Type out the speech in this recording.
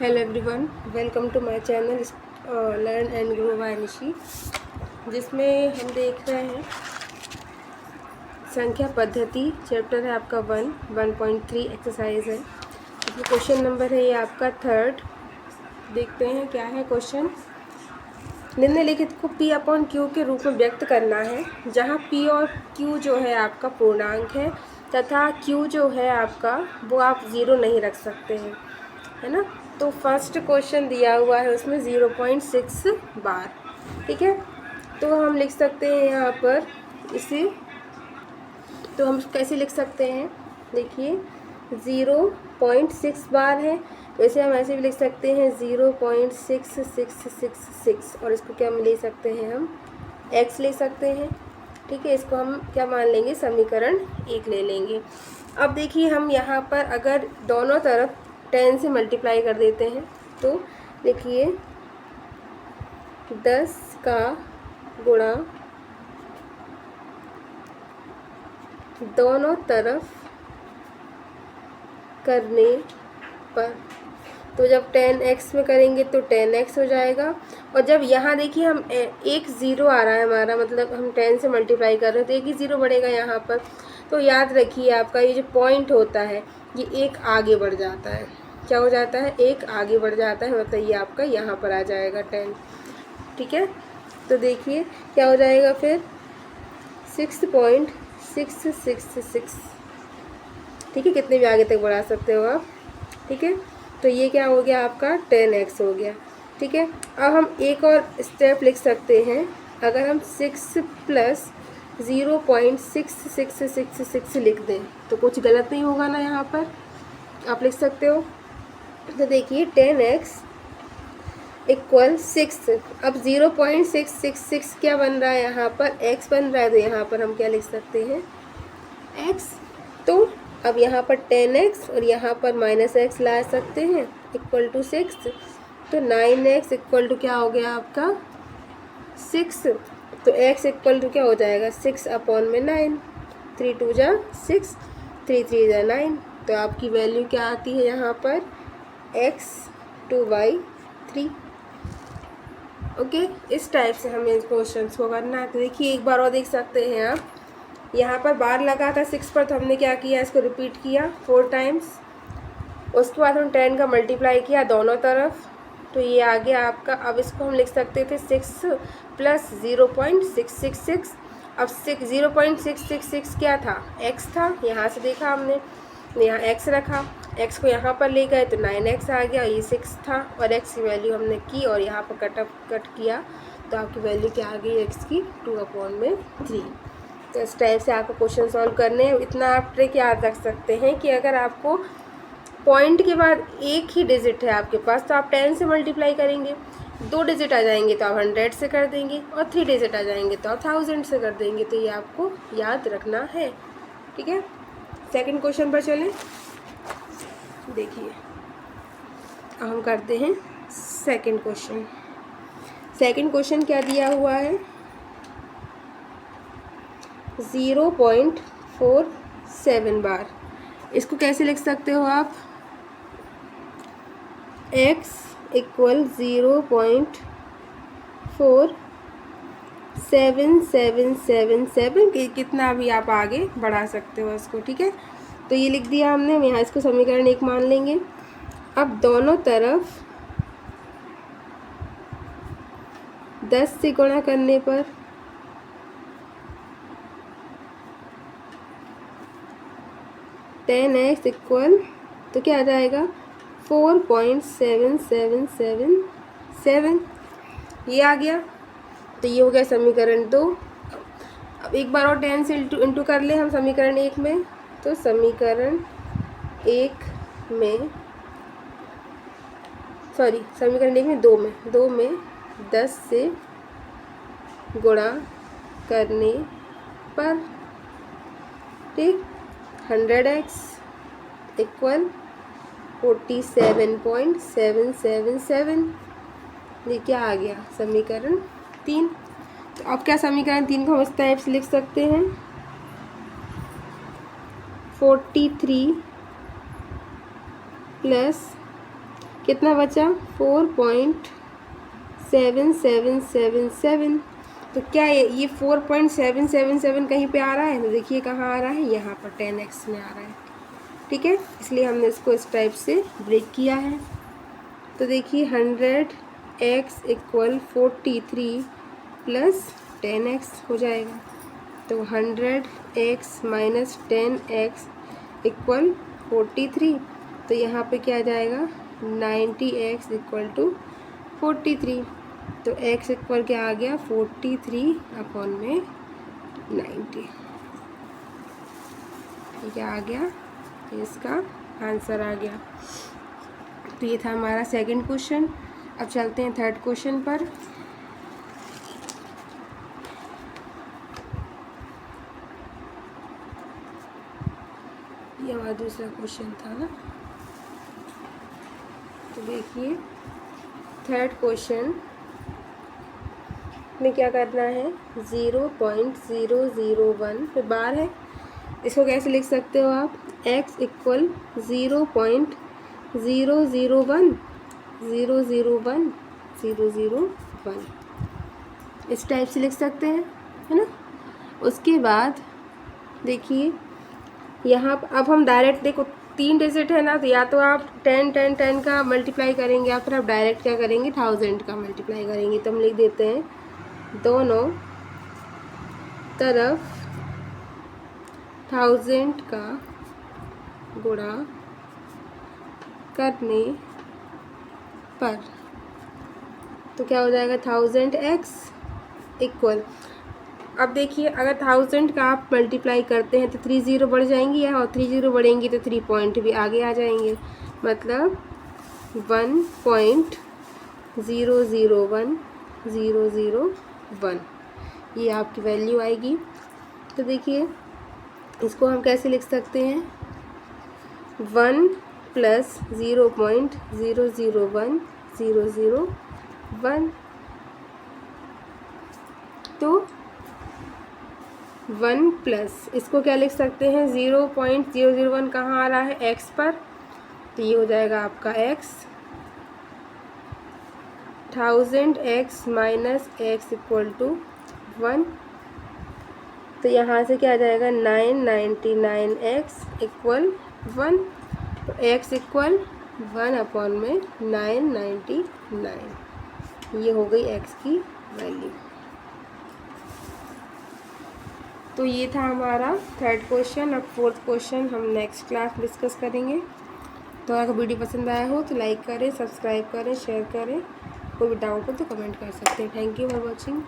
Hello everyone, welcome to my channel learn and grow by Nishi, जिसमें हम देख रहे हैं संख्या पद्धति। चैप्टर है आपका 1.3 एक्सरसाइज है। इसमें क्वेश्चन नंबर है ये आपका 3rd। देखते हैं क्या है क्वेश्चन। निम्नलिखित को P अपॉन Q के रूप में व्यक्त करना है, जहाँ P और Q जो है आपका पूर्णांक है तथा Q जो है आपका वो आप 0 नहीं रख सकते हैं, है ना। तो फर्स्ट क्वेश्चन दिया हुआ है उसमें 0.6 बार, ठीक है। तो हम लिख सकते हैं यहाँ पर इसे, तो हम कैसे लिख सकते हैं, देखिए 0.6 बार है तो इसे हम ऐसे भी लिख सकते हैं 0.6666, और इसको क्या हम ले सकते हैं, हम x ले सकते हैं, ठीक है। इसको हम क्या मान लेंगे, समीकरण 1 ले लेंगे। अब देखिए हम यहाँ पर अगर दोनों तरफ 10 से मल्टीप्लाई कर देते हैं तो देखिए 10 का गुणा दोनों तरफ करने पर, तो जब 10x में करेंगे तो 10x हो जाएगा। और जब यहाँ देखिए हम एक ज़ीरो आ रहा है हमारा, मतलब हम 10 से मल्टीप्लाई कर रहे हैं तो एक ही ज़ीरो बढ़ेगा यहाँ पर। तो याद रखिए आपका ये जो पॉइंट होता है ये एक आगे बढ़ जाता है। क्या हो जाता है, एक आगे बढ़ जाता है, मतलब ये आपका यहाँ पर आ जाएगा 10, ठीक है। तो देखिए क्या हो जाएगा फिर 6.666, ठीक है। कितने भी आगे तक बढ़ा सकते हो आप, ठीक है। तो ये क्या हो गया आपका 10x हो गया, ठीक है। अब हम एक और स्टेप लिख सकते हैं, अगर हम 6 + 0.6666 लिख दें तो कुछ गलत नहीं होगा ना, यहाँ पर आप लिख सकते हो। तो देखिए 10x = 6। अब 0.666 क्या बन रहा है, यहाँ पर x बन रहा है, तो यहाँ पर हम क्या लिख सकते हैं, x। तो अब यहाँ पर 10x और यहाँ पर -x ला सकते हैं = 6। तो 9x = क्या हो गया आपका 6। तो x = क्या हो जाएगा 6/9, 3 × 2 = 6, 3 × 3 = 9। तो आपकी वैल्यू क्या आती है यहाँ पर x 2/3। ओके, इस टाइप से हमें इस क्वेश्चन को करना है। तो देखिए एक बार और देख सकते हैं आप, यहाँ पर बार लगा था 6 पर, तो हमने क्या किया, इसको रिपीट किया 4 टाइम्स। उसके बाद हम 10 का मल्टीप्लाई किया दोनों तरफ, तो ये आ गया आपका। अब इसको हम लिख सकते थे 6 + 0.666। अब 0.666 क्या था, x था। यहाँ से देखा हमने, यहाँ x रखा, x को यहाँ पर ले गए तो 9x आ गया, ये 6 था और x की वैल्यू हमने की और यहाँ पर कट किया, तो आपकी वैल्यू क्या आ गई x की 2/3। तो इस टाइप से आपको क्वेश्चन सॉल्व करने हैं। इतना आप ट्रिक याद रख सकते हैं कि अगर आपको पॉइंट के बाद एक ही डिजिट है आपके पास, तो आप 10 से मल्टीप्लाई करेंगे, 2 डिजिट आ जाएंगे तो आप 100 से कर देंगे, और 3 डिजिट आ जाएंगे तो आप 1000 से कर देंगे। तो ये आपको याद रखना है, ठीक है। सेकंड क्वेश्चन पर चलें। देखिए अब हम करते हैं सेकंड क्वेश्चन। सेकंड क्वेश्चन क्या दिया हुआ है, 0.47 बार। इसको कैसे लिख सकते हो आप, x = 0.4777, कितना भी आप आगे बढ़ा सकते हो इसको, ठीक है। तो ये लिख दिया हमने, हम यहाँ इसको समीकरण 1 मान लेंगे। अब दोनों तरफ 10 से गुणा करने पर 10x तो क्या आ जाएगा 4.7777, ये आ गया। तो ये हो गया समीकरण 2। अब एक बार और 10 से इंटू कर ले हम समीकरण 1 में, तो समीकरण 1 में, सॉरी समीकरण 1 में 2 में 10 से गुणा करने पर, ठीक, 100x = 47.777। ये क्या आ गया, समीकरण 3। तो अब क्या समीकरण 3 को हम इस टाइप से लिख सकते हैं, 43 + कितना बचा 4.7777। तो क्या ये 4.777 कहीं पे आ रहा है? तो देखिए कहाँ आ रहा है, यहाँ पर 10x में आ रहा है। ठीक है, इसलिए हमने इसको इस टाइप से ब्रेक किया है। तो देखिए 100x इक्वल 43 प्लस 10x हो जाएगा। तो 100x माइनस 10x इक्वल 43। तो यहाँ पे क्या आ जाएगा 90x इक्वल टू 43। तो x इक्वल क्या आ गया 43 अपॉन में 90। ये क्या आ गया, इसका आंसर आ गया। तो ये था हमारा सेकंड क्वेश्चन। अब चलते हैं थर्ड क्वेश्चन पर। ये हमारा दूसरा क्वेश्चन था ना। तो देखिए थर्ड क्वेश्चन में क्या करना है, 0.001 पे बार है। इसको कैसे लिख सकते हो आप, x इक्वल 0.001 001 001 इस टाइप से लिख सकते हैं, है ना। उसके बाद देखिए यहाँ अब हम डायरेक्ट, देखो 3 डिजिट है ना, तो या तो आप 10 10 10 का मल्टीप्लाई करेंगे या फिर आप डायरेक्ट क्या करेंगे 1000 का मल्टीप्लाई करेंगे। तो हम लिख देते हैं दोनों तरफ 1000 का गुणा करने पर, तो क्या हो जाएगा 1000x इक्वल, अब देखिए अगर 1000 का आप मल्टीप्लाई करते हैं तो 3 0 बढ़ जाएंगी यहाँ, और 3 0 बढ़ेंगी तो 3 पॉइंट भी आगे आ जाएंगे, मतलब 1.001001 ये आपकी वैल्यू आएगी। तो देखिए इसको हम कैसे लिख सकते हैं, 1 प्लस 0.001001, तो 1 प्लस इसको क्या लिख सकते हैं 0.001 कहाँ आ रहा है x पर, तो ये हो जाएगा आपका x, 1000x minus x equal to 1। तो यहाँ से क्या आ जाएगा 999x इक्वल 1। तो x इक्वल 1 अपॉन में 999, ये हो गई x की वैल्यू। तो ये था हमारा थर्ड क्वेश्चन। अब फोर्थ क्वेश्चन हम नेक्स्ट क्लास में डिस्कस करेंगे। तो अगर वीडियो पसंद आया हो तो लाइक करें, सब्सक्राइब करें, शेयर करें। कोई भी डाउट हो तो कमेंट कर सकते हैं। Thank you for watching.